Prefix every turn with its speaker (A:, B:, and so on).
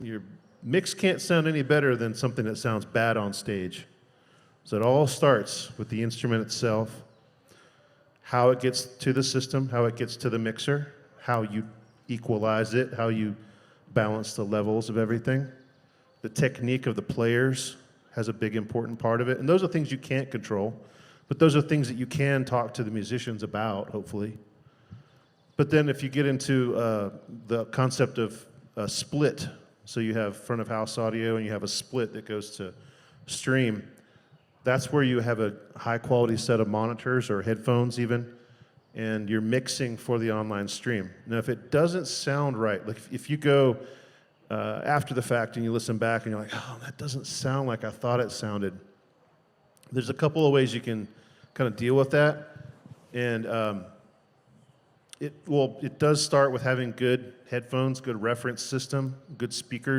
A: Your mix can't sound any better than something that sounds bad on stage. So it all starts with the instrument itself, how it gets to the system, how it gets to the mixer, how you equalize it, how you balance the levels of everything. The technique of the players has a big important part of it. And those are things you can't control, but those are things that you can talk to the musicians about, hopefully. But then if you get into the concept of a split, so you have front of house audio and you have a split that goes to stream, that's where you have a high quality set of monitors or headphones even, and you're mixing for the online stream. Now if it doesn't sound right, like if you go after the fact and you listen back and you're like, oh, that doesn't sound like I thought it sounded, there's a couple of ways you can kind of deal with that. And it does start with having good headphones, good reference system, good speakers.